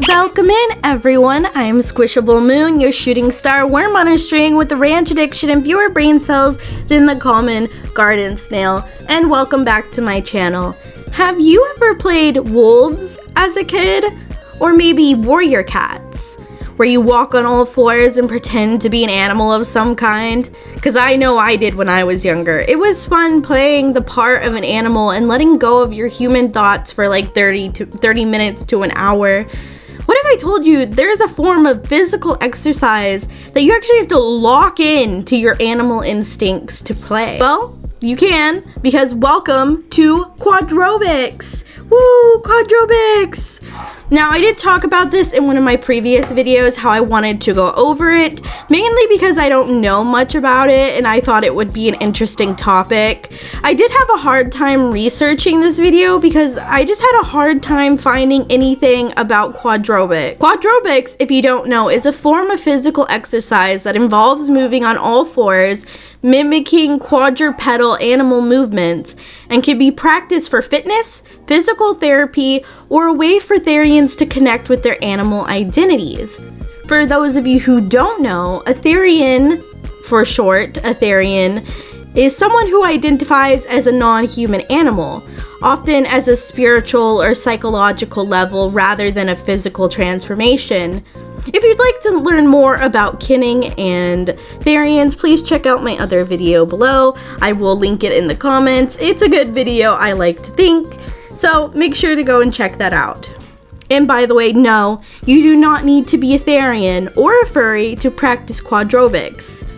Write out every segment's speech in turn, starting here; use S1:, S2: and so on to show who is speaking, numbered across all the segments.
S1: Welcome in, everyone. I am SquishableMoon, your shooting star worm on a string with a ranch addiction and fewer brain cells than the common garden snail. And welcome back to my channel. Have you ever played wolves as a kid? Or maybe warrior cats, where you walk on all fours and pretend to be an animal of some kind? Because I know I did when I was younger. It was fun playing the part of an animal and letting go of your human thoughts for like 30 minutes to an hour. What if I told you there's a form of physical exercise that you actually have to lock in to your animal instincts to play? Well, you can, because welcome to Quadrobics! Woo, Quadrobics! Now, I did talk about this in one of my previous videos, how I wanted to go over it, mainly because I don't know much about it and I thought it would be an interesting topic. I did have a hard time researching this video because I just had a hard time finding anything about quadrobics. Quadrobics, if you don't know, is a form of physical exercise that involves moving on all fours, mimicking quadrupedal animal movements, and can be practiced for fitness, physical therapy, or a way for Therians to connect with their animal identities. For those of you who don't know, a Therian, for short, a Therian, is someone who identifies as a non-human animal, often as a spiritual or psychological level rather than a physical transformation. If you'd like to learn more about kinning and Therians, please check out my other video below. I will link it in the comments. It's a good video, I like to think, so make sure to go and check that out. And by the way, no, you do not need to be a Therian or a furry to practice quadrobics.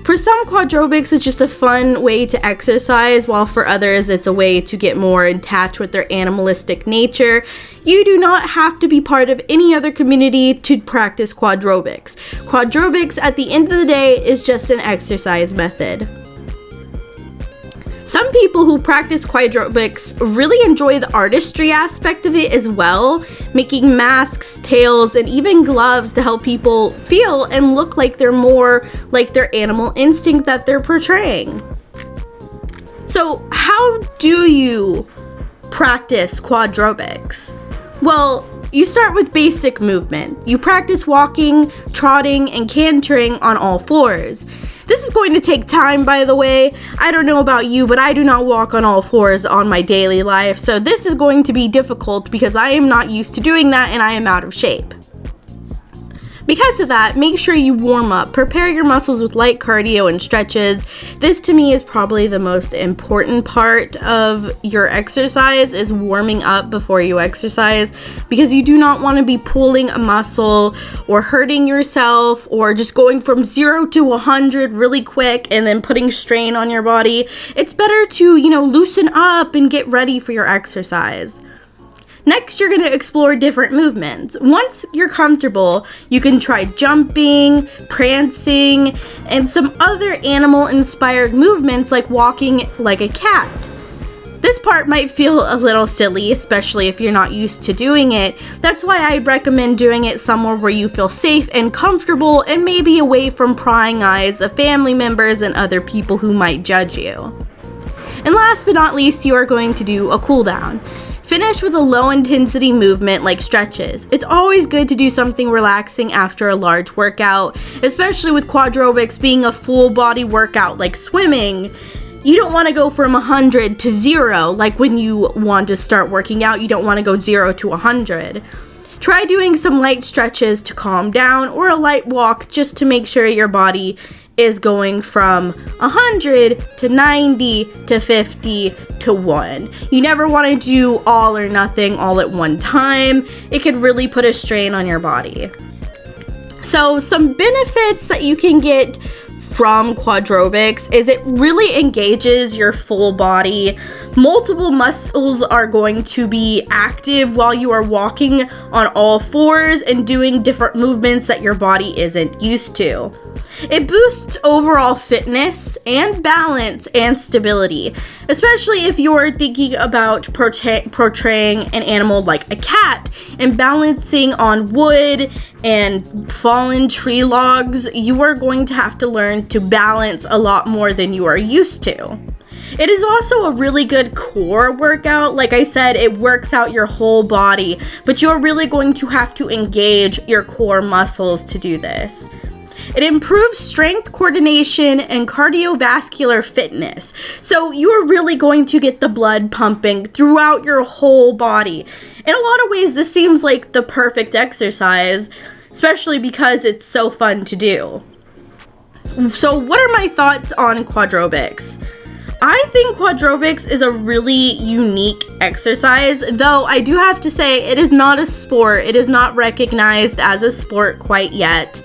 S1: For some, quadrobics is just a fun way to exercise, while for others it's a way to get more in touch with their animalistic nature. You do not have to be part of any other community to practice quadrobics. Quadrobics, at the end of the day, is just an exercise method. Some people who practice quadrobics really enjoy the artistry aspect of it as well, making masks, tails, and even gloves to help people feel and look like they're more like their animal instinct that they're portraying. So, how do you practice quadrobics? Well, you start with basic movement. You practice walking, trotting, and cantering on all fours. This is going to take time, by the way. I don't know about you, but I do not walk on all fours on my daily life, so this is going to be difficult because I am not used to doing that and I am out of shape. Because of that, make sure you warm up. Prepare your muscles with light cardio and stretches. This to me is probably the most important part of your exercise, is warming up before you exercise, because you do not want to be pulling a muscle or hurting yourself or just going from 0 to 100 really quick and then putting strain on your body. It's better to, loosen up and get ready for your exercise. Next, you're going to explore different movements. Once you're comfortable, you can try jumping, prancing, and some other animal-inspired movements like walking like a cat. This part might feel a little silly, especially if you're not used to doing it. That's why I recommend doing it somewhere where you feel safe and comfortable and maybe away from prying eyes of family members and other people who might judge you. And last but not least, you are going to do a cool down. Finish with a low-intensity movement like stretches. It's always good to do something relaxing after a large workout, especially with quadrobics being a full-body workout like swimming. You don't want to go from 100 to 0, like when you want to start working out, you don't want to go 0 to 100. Try doing some light stretches to calm down, or a light walk just to make sure your body is going from 100 to 90 to 50 to 1. You never want to do all or nothing all at one time. It could really put a strain on your body. So some benefits that you can get from quadrobics is it really engages your full body. Multiple muscles are going to be active while you are walking on all fours and doing different movements that your body isn't used to. It boosts overall fitness and balance and stability, especially if you're thinking about portraying an animal like a cat and balancing on wood and fallen tree logs. You are going to have to learn to balance a lot more than you are used to. It is also a really good core workout. Like I said, it works out your whole body, but you're really going to have to engage your core muscles to do this. It improves strength, coordination, and cardiovascular fitness. So you're really going to get the blood pumping throughout your whole body. In a lot of ways, this seems like the perfect exercise, especially because it's so fun to do. So what are my thoughts on Quadrobics? I think Quadrobics is a really unique exercise, though I do have to say it is not a sport. It is not recognized as a sport quite yet.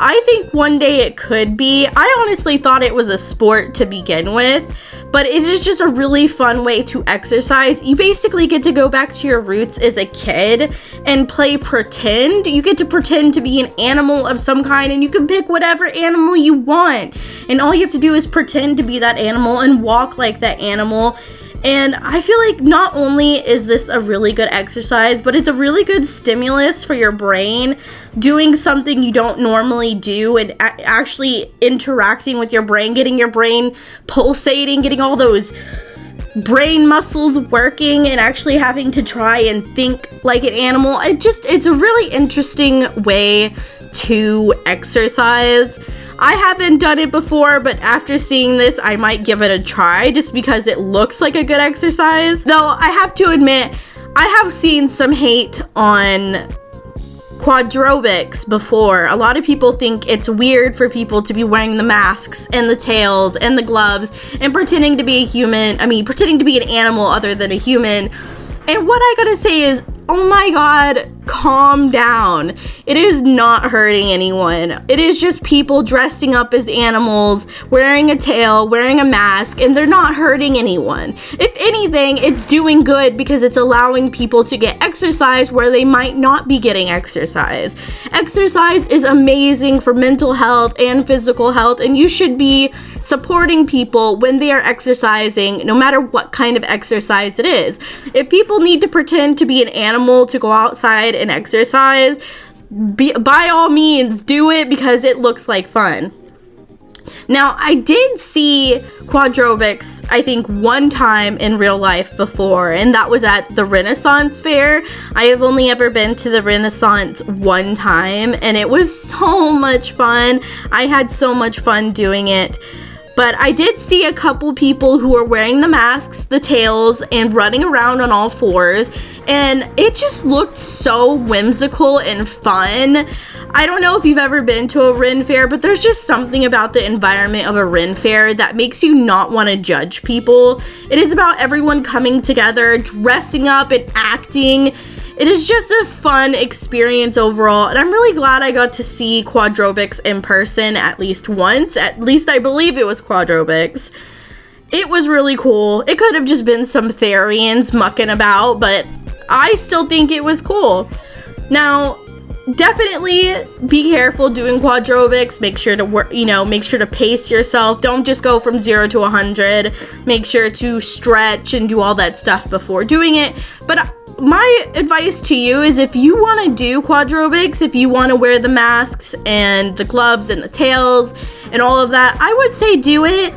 S1: I think one day it could be. I honestly thought it was a sport to begin with, but it is just a really fun way to exercise. You basically get to go back to your roots as a kid and play pretend. You get to pretend to be an animal of some kind, and you can pick whatever animal you want. And all you have to do is pretend to be that animal and walk like that animal. And I feel like not only is this a really good exercise, but it's a really good stimulus for your brain, doing something you don't normally do and actually interacting with your brain, getting your brain pulsating, getting all those brain muscles working and actually having to try and think like an animal. It's a really interesting way to exercise. I haven't done it before, but after seeing this, I might give it a try just because it looks like a good exercise. Though I have to admit, I have seen some hate on Quadrobics before. A lot of people think it's weird for people to be wearing the masks and the tails and the gloves and pretending to be pretending to be an animal other than a human. And what I gotta say is, oh my god, calm down. It is not hurting anyone. It is just people dressing up as animals, wearing a tail, wearing a mask, and they're not hurting anyone. If anything, it's doing good because it's allowing people to get exercise where they might not be getting exercise. Exercise is amazing for mental health and physical health, and you should be supporting people when they are exercising, no matter what kind of exercise it is. If people need to pretend to be an animal to go outside and exercise, by all means do it because it looks like fun. Now, I did see Quadrobics, I think, one time in real life before, and that was at the Renaissance Fair. I have only ever been to the Renaissance one time, and it was so much fun. I had so much fun doing it. But I did see a couple people who were wearing the masks, the tails, and running around on all fours, and it just looked so whimsical and fun. I don't know if you've ever been to a Ren Fair, but there's just something about the environment of a Ren Fair that makes you not want to judge people. It is about everyone coming together, dressing up and acting. It is just a fun experience overall, and I'm really glad I got to see Quadrobics in person at least once. At least I believe it was Quadrobics. It was really cool. It could have just been some Therians mucking about, but I still think it was cool. Now, definitely be careful doing Quadrobics. Make sure to work, make sure to pace yourself. Don't just go from 0 to 100. Make sure to stretch and do all that stuff before doing it. But my advice to you is, if you want to do Quadrobics, if you want to wear the masks and the gloves and the tails and all of that, I would say do it.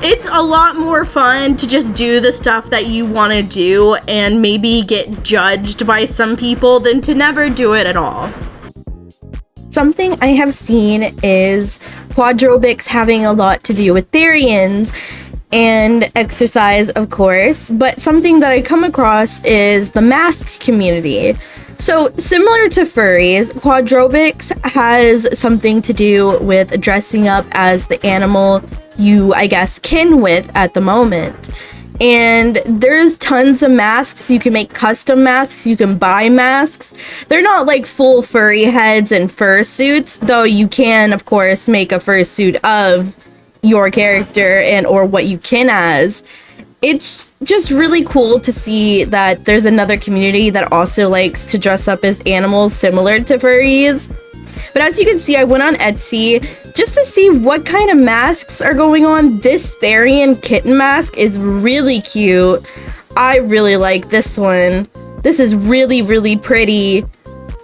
S1: It's a lot more fun to just do the stuff that you want to do and maybe get judged by some people than to never do it at all. Something I have seen is Quadrobics having a lot to do with Therians and exercise, of course, but something that I come across is the mask community. So, similar to furries, Quadrobics has something to do with dressing up as the animal you, I guess, kin with at the moment. And there's tons of masks. You can make custom masks. You can buy masks. They're not like full furry heads and fursuits, though you can, of course, make a fursuit of your character and or what you kin as. It's just really cool to see that there's another community that also likes to dress up as animals similar to furries. But as you can see, I went on Etsy just to see what kind of masks are going on. This Therian kitten mask is really cute. I really like this one. This is really, really pretty.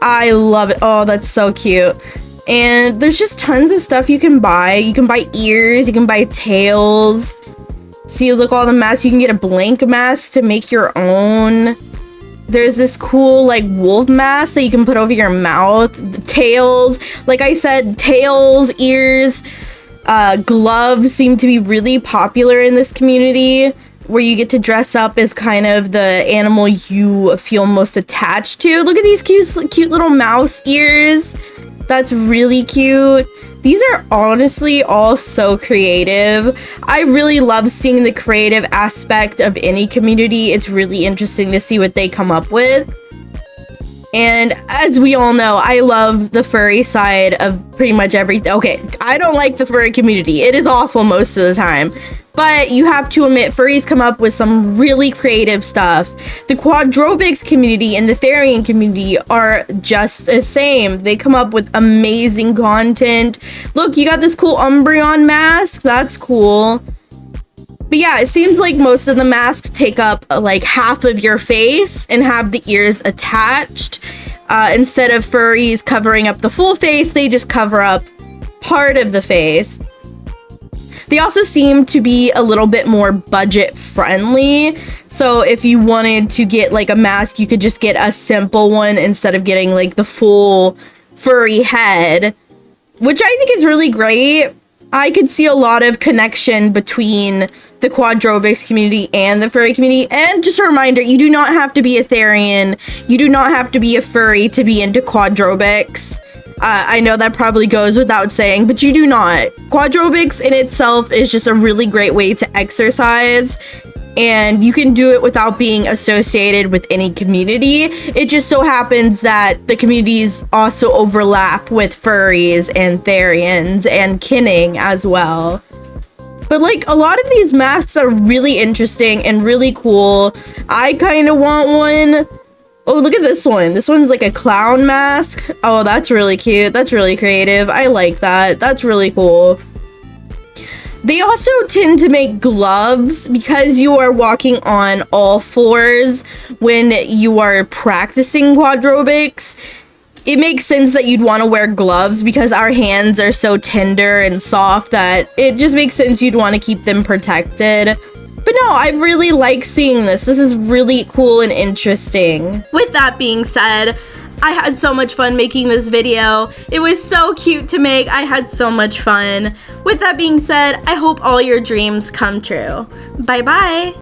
S1: I love it. Oh, that's so cute. And there's just tons of stuff you can buy. You can buy ears, you can buy tails. See, look, all the masks. You can get a blank mask to make your own. There's this cool, like, wolf mask that you can put over your mouth. The tails, like I said, tails, ears, gloves seem to be really popular in this community, where you get to dress up as kind of the animal you feel most attached to. Look at these cute little mouse ears. That's really cute. These are honestly all so creative. I really love seeing the creative aspect of any community. It's really interesting to see what they come up with. And as we all know, I love the furry side of pretty much everything. Okay, I don't like the furry community. It is awful most of the time. But you have to admit, furries come up with some really creative stuff. The Quadrobics community and the Therian community are just the same. They come up with amazing content. Look, you got this cool Umbreon mask. That's cool. But yeah, it seems like most of the masks take up like half of your face and have the ears attached. Instead of furries covering up the full face, they just cover up part of the face. They also seem to be a little bit more budget friendly. So if you wanted to get like a mask, you could just get a simple one instead of getting like the full furry head, which I think is really great. I could see a lot of connection between the Quadrobics community and the furry community. And just a reminder, you do not have to be a Therian. You do not have to be a furry to be into Quadrobics. I know that probably goes without saying, but you do not. Quadrobics in itself is just a really great way to exercise, and you can do it without being associated with any community. It just so happens that the communities also overlap with furries and Therians and kinning as well. But like, a lot of these masks are really interesting and really cool. I kind of want one. Oh, look at this one. This one's like a clown mask. Oh, that's really cute. That's really creative. I like that. That's really cool. They also tend to make gloves because you are walking on all fours when you are practicing Quadrobics. It makes sense that you'd want to wear gloves because our hands are so tender and soft that it just makes sense you'd want to keep them protected. But no, I really like seeing this. This is really cool and interesting. With that being said, I had so much fun making this video. It was so cute to make. I had so much fun. With that being said, I hope all your dreams come true. Bye bye.